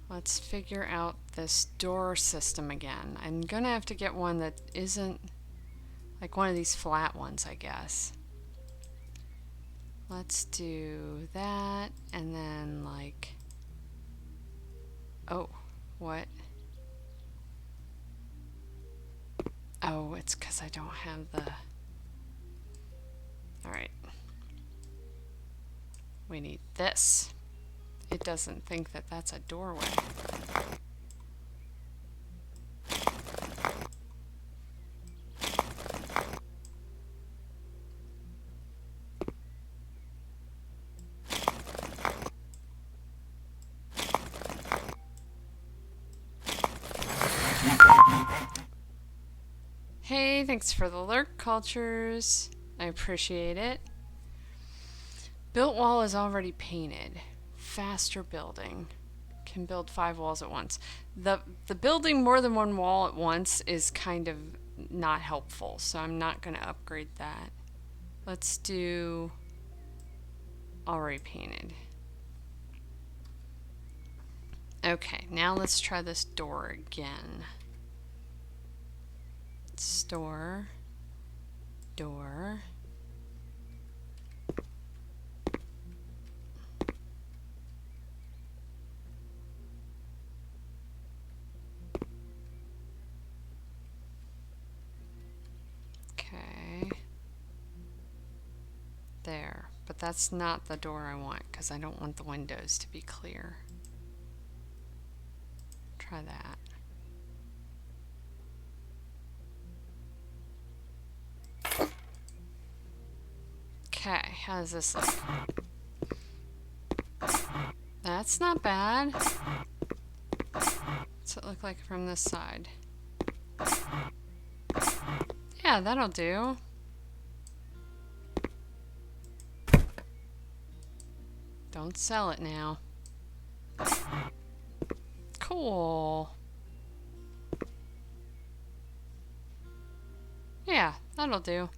Let's figure out this door system again. I'm gonna have to get one that isn't like one of these flat ones, I guess. Let's do that, and then like, oh, what? Oh, it's because I don't have the, alright. We need this. It doesn't think that that's a doorway. Hey, thanks for the lurk, Cultures. I appreciate it. Built wall is already painted. Faster building. Can build 5 walls at once. The building more than one wall at once is kind of not helpful, so I'm not going to upgrade that. Let's do already painted. Okay, now let's try this door again. Store. Door. Okay. There. But that's not the door I want because I don't want the windows to be clear. Try that. Okay, how does this look? That's not bad. What's it look like from this side? Yeah, that'll do. Don't sell it now. Cool. Yeah, that'll do.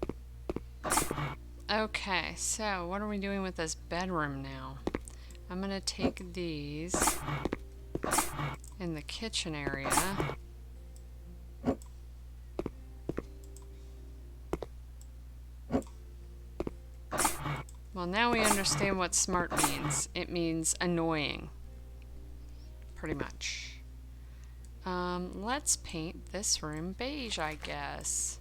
Okay, so what are we doing with this bedroom now? I'm gonna take these in the kitchen area. Well, now we understand what smart means. It means annoying. Pretty much. Let's paint this room beige, I guess.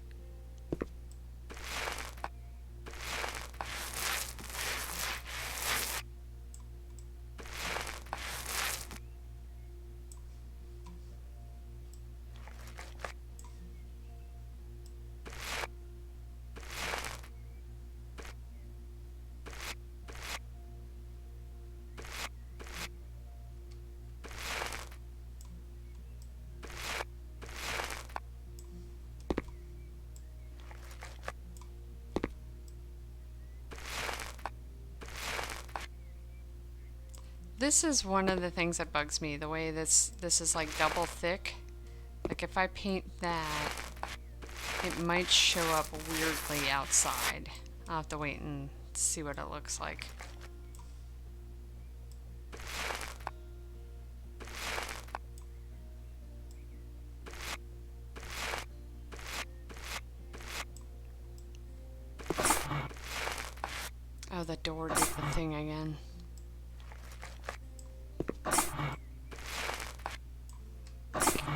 This is one of the things that bugs me, the way this is like double thick. Like if I paint that, it might show up weirdly outside. I'll have to wait and see what it looks like. Oh, the door did the thing again.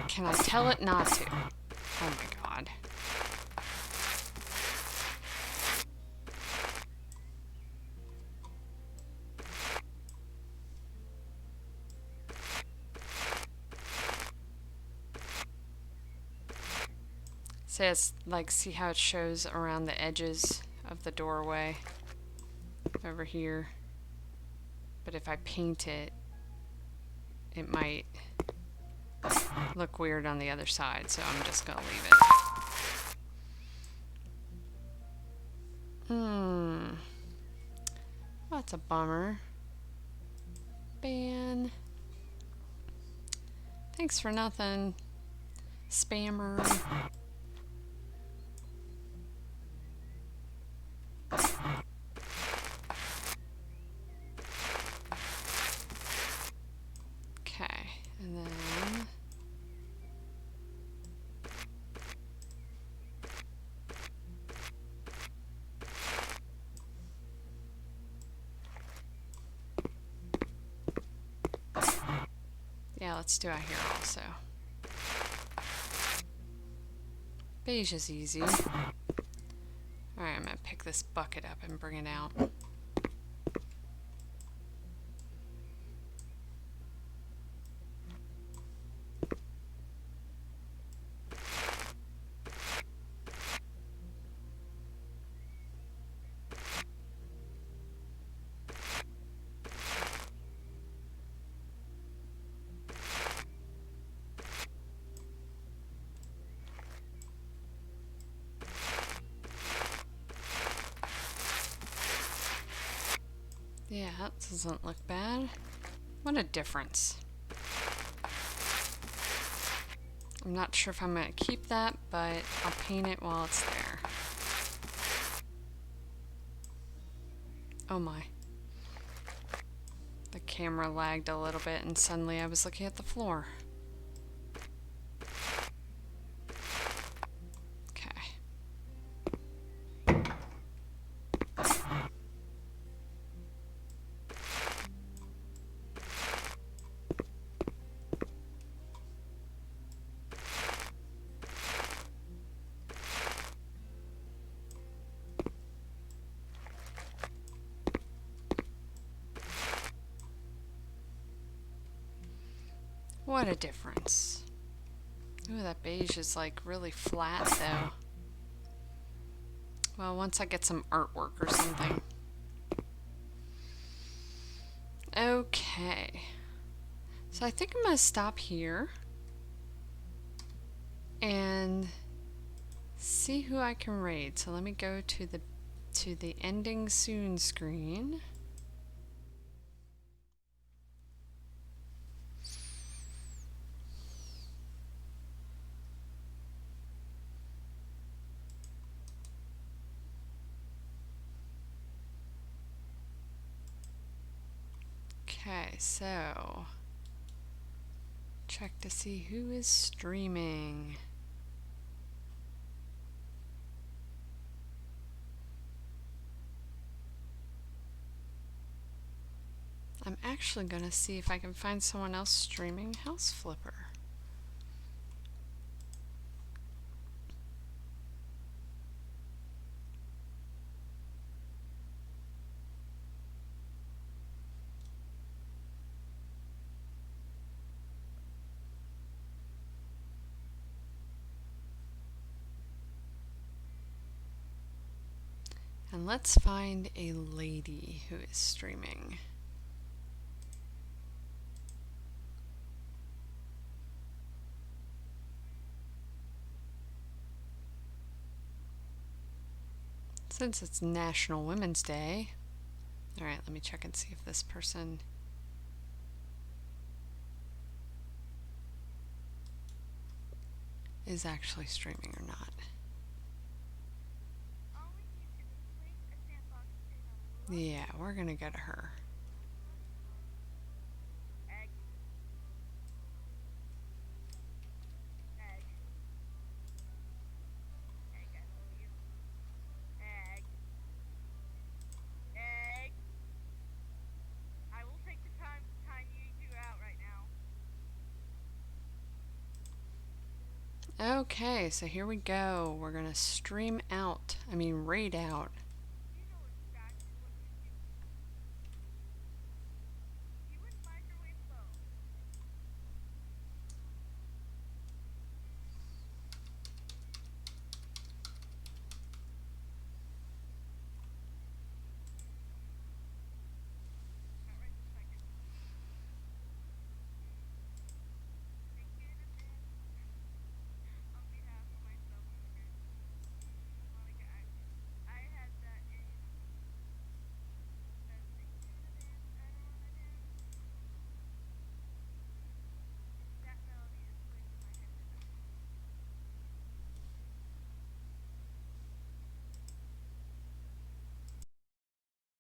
Can I tell it not to? Oh my god. So it's like, see how it shows around the edges of the doorway over here? But if I paint it, it might look weird on the other side, so I'm just gonna leave it. That's a bummer. Ban. Thanks for nothing, spammer. Okay, and then yeah, let's do it here also. Beige is easy. Alright, I'm gonna pick this bucket up and bring it out. Yeah, that doesn't look bad. What a difference. I'm not sure if I'm going to keep that, but I'll paint it while it's there. Oh my. The camera lagged a little bit and suddenly I was looking at the floor. What a difference. Ooh, that beige is like really flat though. Well, once I get some artwork or something. Okay. So I think I'm going to stop here and see who I can raid. So let me go to the ending soon screen. Okay, so check to see who is streaming. I'm actually going to see if I can find someone else streaming House Flipper. And let's find a lady who is streaming. Since it's National Women's Day. Alright, let me check and see if this person is actually streaming or not. Yeah, we're gonna go to her. Okay, so here we go. We're gonna raid out